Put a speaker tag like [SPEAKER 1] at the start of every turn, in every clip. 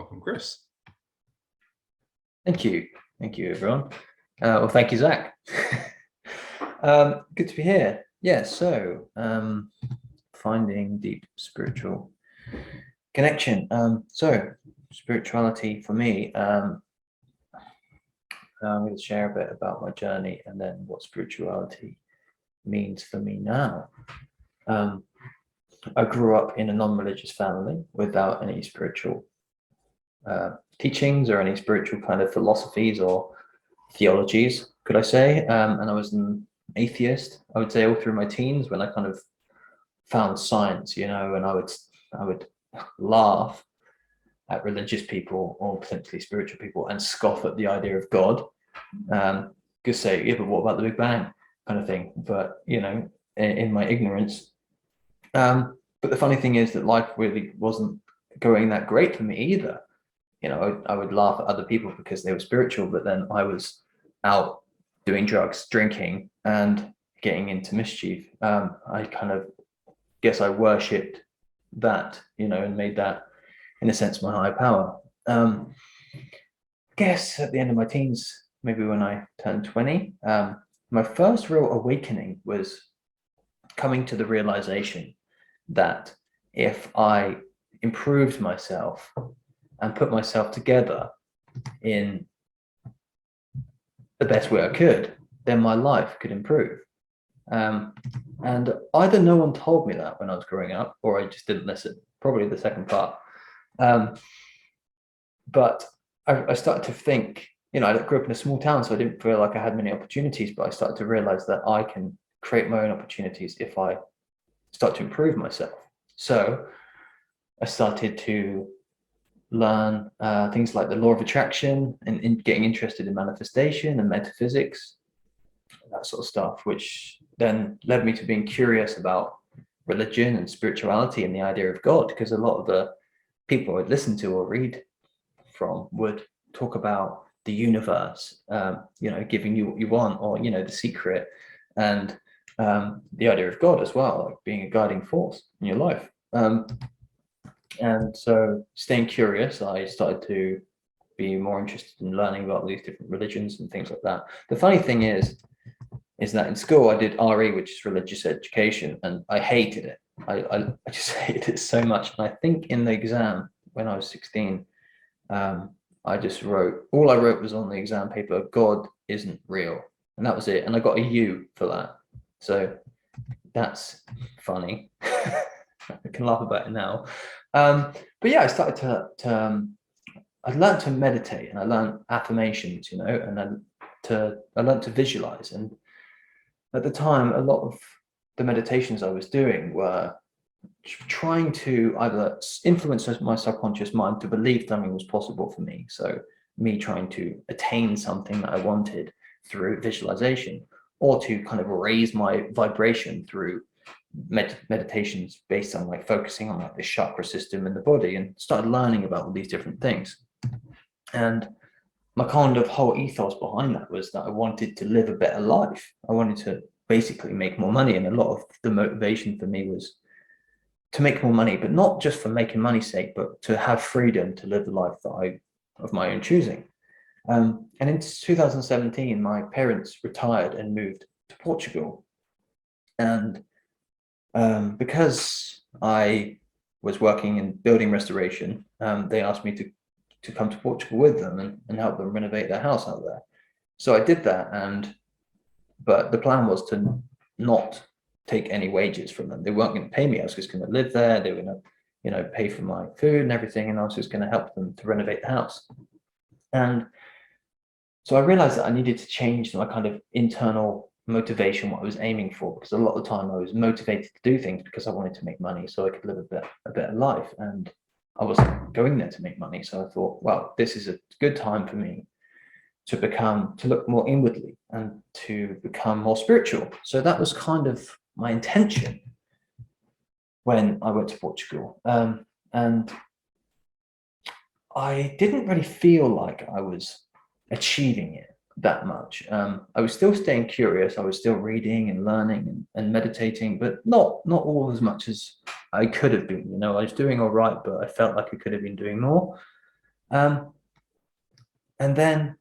[SPEAKER 1] Welcome, Chris.
[SPEAKER 2] Thank you. Thank you, everyone. Well, thank you, Zach. Good to be here. Yeah, so finding deep spiritual connection. So spirituality for me, I'm going to share a bit about my journey and then what spirituality means for me now. I grew up in a non-religious family without any spiritual teachings or any spiritual kind of philosophies or theologies, could I say. And I was an atheist, I would say, all through my teens, when I kind of found science, and I would laugh at religious people or potentially spiritual people and scoff at the idea of God. Just say, yeah, but what about the Big Bang, kind of thing. But in my ignorance. But the funny thing is that life really wasn't going that great for me either. I would laugh at other people because they were spiritual, but then I was out doing drugs, drinking, and getting into mischief. I kind of guess I worshipped that, and made that, in a sense, my higher power. I guess at the end of my teens, maybe when I turned 20, my first real awakening was coming to the realization that if I improved myself and put myself together in the best way I could, then my life could improve. And either no one told me that when I was growing up, or I just didn't listen, probably the second part. But I started to think, I grew up in a small town, so I didn't feel like I had many opportunities, but I started to realize that I can create my own opportunities if I start to improve myself. So I started to learn things like the law of attraction and getting interested in manifestation and metaphysics, that sort of stuff, which then led me to being curious about religion and spirituality and the idea of God, because a lot of the people I'd listen to or read from would talk about the universe, giving you what you want, or, the secret, and the idea of God as well, like being a guiding force in your life. And so staying curious, I started to be more interested in learning about these different religions and things like that. The funny thing is that in school I did RE, which is religious education, and I hated it. I just hated it so much. And I think in the exam when I was 16, I just wrote, all I wrote was on the exam paper, God isn't real. And that was it. And I got a U for that. So that's funny. I can laugh about it now. But yeah, I started to I learned to meditate, and I learned affirmations, and then I learned to visualize. And at the time, a lot of the meditations I was doing were trying to either influence my subconscious mind to believe something was possible for me. So me trying to attain something that I wanted through visualization, or to kind of raise my vibration through meditations based on like focusing on like the chakra system in the body, and started learning about all these different things. And my kind of whole ethos behind that was that I wanted to live a better life. I wanted to basically make more money, and a lot of the motivation for me was to make more money, but not just for making money's sake, but to have freedom to live the life that of my own choosing. And in 2017, my parents retired and moved to Portugal. And because I was working in building restoration, they asked me to come to Portugal with them and help them renovate their house out there. So I did that, but the plan was to not take any wages from them. They weren't going to pay me. I was just going to live there. They were going to, pay for my food and everything, and I was just going to help them to renovate the house. And so I realized that I needed to change my kind of internal motivation, what I was aiming for, because a lot of the time I was motivated to do things because I wanted to make money so I could live a better life, and I wasn't going there to make money. So I thought, well, this is a good time for me to look more inwardly and to become more spiritual. So that was kind of my intention when I went to Portugal. And I didn't really feel like I was achieving it that much. I was still staying curious. I was still reading and learning and meditating, but not all as much as I could have been. I was doing all right, but I felt like I could have been doing more. And then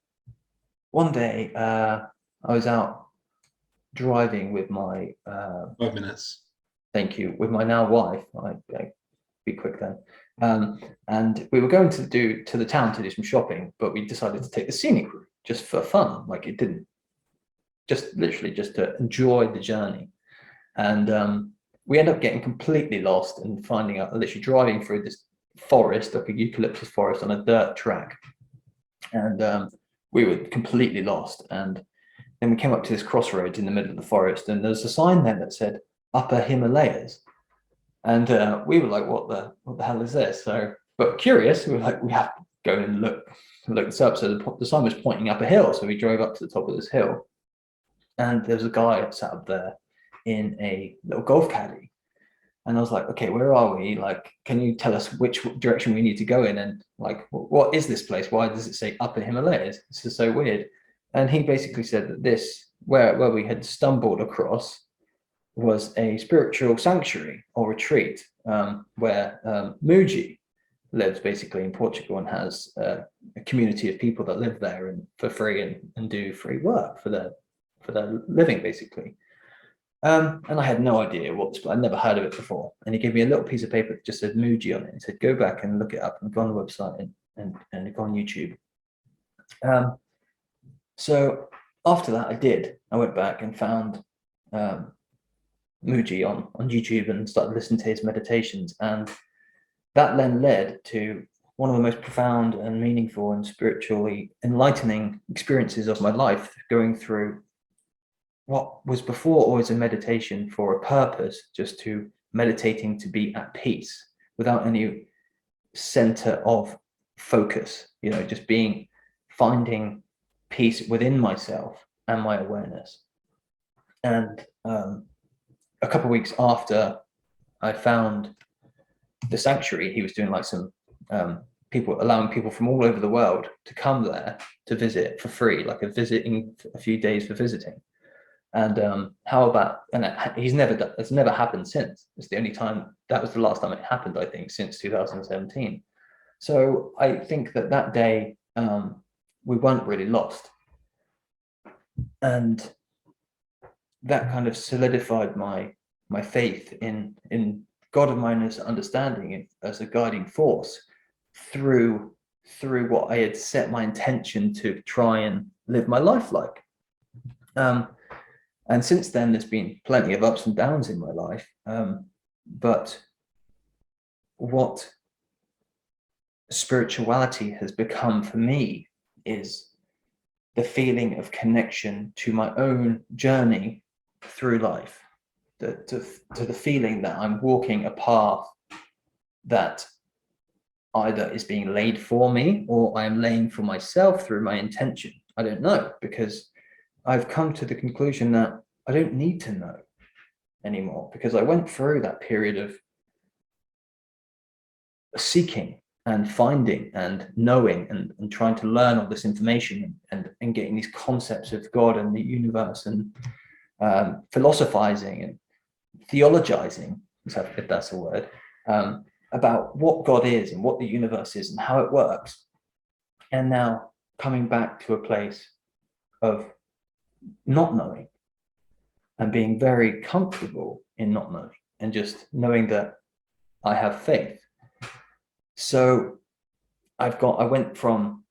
[SPEAKER 2] one day, I was out driving with my
[SPEAKER 1] 5 minutes.
[SPEAKER 2] thank you, with my now wife. I be quick then. And we were going to the town to do some shopping, but we decided to take the scenic route just for fun. Like, it didn't, just literally just to enjoy the journey. And we end up getting completely lost and finding out, literally driving through this forest, like a eucalyptus forest on a dirt track. And we were completely lost. And then we came up to this crossroads in the middle of the forest, and there's a sign there that said Upper Himalayas. And we were like, what the hell is this? So, but curious, we were like, we have to go and look this up. So the sign was pointing up a hill. So we drove up to the top of this hill, and there was a guy sat up there in a little golf caddy. And I was like, okay, where are we? Like, can you tell us which direction we need to go in? And like, what is this place? Why does it say Upper Himalayas? This is so weird. And he basically said that this, where we had stumbled across, was a spiritual sanctuary or retreat, where Muji lives basically in Portugal, and has a community of people that live there and for free, and do free work for their living basically. And I had no idea what this, I'd never heard of it before. And he gave me a little piece of paper that just said Muji on it. He said, go back and look it up and go on the website and go on YouTube. So after that, I did. I went back and found Muji on YouTube and started listening to his meditations. And that then led to one of the most profound and meaningful and spiritually enlightening experiences of my life, going through what was before always a meditation for a purpose, just to meditating to be at peace without any center of focus, just finding peace within myself and my awareness. And a couple of weeks after I found the sanctuary, he was doing like some allowing people from all over the world to come there to visit for free, like a few days for visiting. And it's never happened since. It's the only time, that was the last time it happened, I think, since 2017. So I think that day, we weren't really lost. And that kind of solidified my faith in God of mine as understanding, as a guiding force through what I had set my intention to try and live my life like. And since then, there's been plenty of ups and downs in my life. But what spirituality has become for me is the feeling of connection to my own journey through life, to the feeling that I'm walking a path that either is being laid for me or I am laying for myself through my intention. I don't know, because I've come to the conclusion that I don't need to know anymore, because I went through that period of seeking and finding and knowing and trying to learn all this information and getting these concepts of God and the universe, and philosophizing and theologizing, if that's a word, about what God is and what the universe is and how it works. And now coming back to a place of not knowing and being very comfortable in not knowing, and just knowing that I have faith. So I went from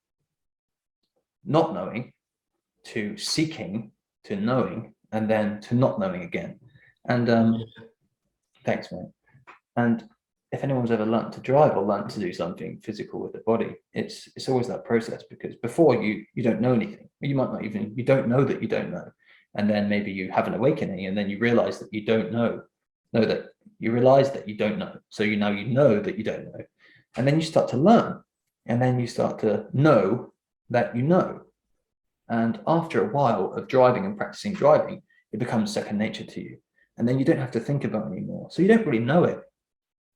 [SPEAKER 2] not knowing to seeking to knowing, and then to not knowing again. And thanks, man. And if anyone's ever learned to drive or learned to do something physical with the body, it's always that process, because before you don't know anything. You might not even, you don't know that you don't know. And then maybe you have an awakening, and then you realize that you don't know that you realize that you don't know. So now you know that you don't know. And then you start to learn, and then you start to know that you know. And after a while of driving and practicing driving, it becomes second nature to you. And then you don't have to think about it anymore. So you don't really know it.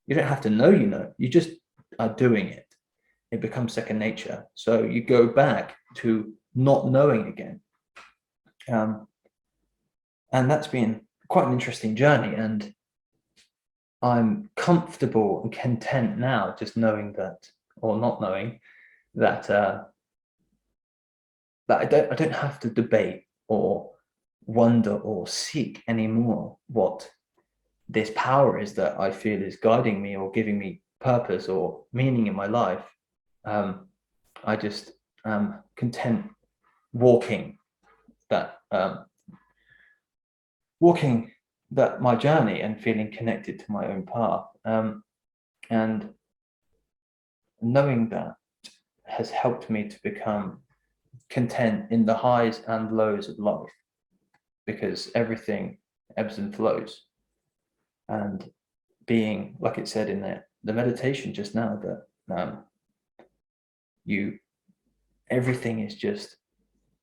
[SPEAKER 2] You don't have to know, you just are doing it. It becomes second nature. So you go back to not knowing again. And that's been quite an interesting journey. And I'm comfortable and content now, just knowing that, or not knowing, that that I don't have to debate or wonder or seek anymore what this power is that I feel is guiding me or giving me purpose or meaning in my life. I just am content walking that walking that my journey and feeling connected to my own path, and knowing that has helped me to become content in the highs and lows of life, because everything ebbs and flows. And being, like it said in the meditation just now, that you everything is just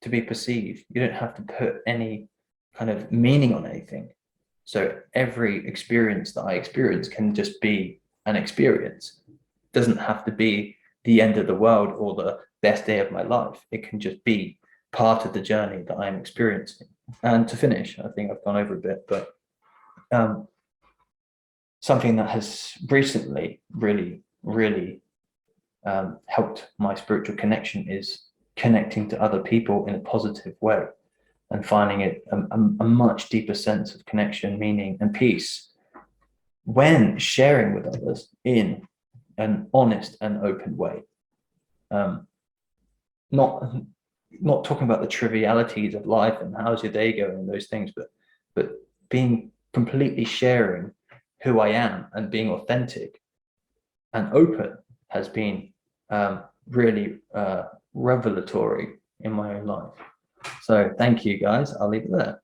[SPEAKER 2] to be perceived. You don't have to put any kind of meaning on anything. So every experience that I experience can just be an experience. It doesn't have to be the end of the world or the best day of my life. It can just be part of the journey that I'm experiencing. And to finish, I think I've gone over a bit, but something that has recently really helped my spiritual connection is connecting to other people in a positive way and finding it a much deeper sense of connection, meaning, and peace when sharing with others in an honest and open way. Not talking about the trivialities of life and how's your day going and those things, but being completely sharing who I am and being authentic and open has been really revelatory in my own life. So thank you, guys. I'll leave it there.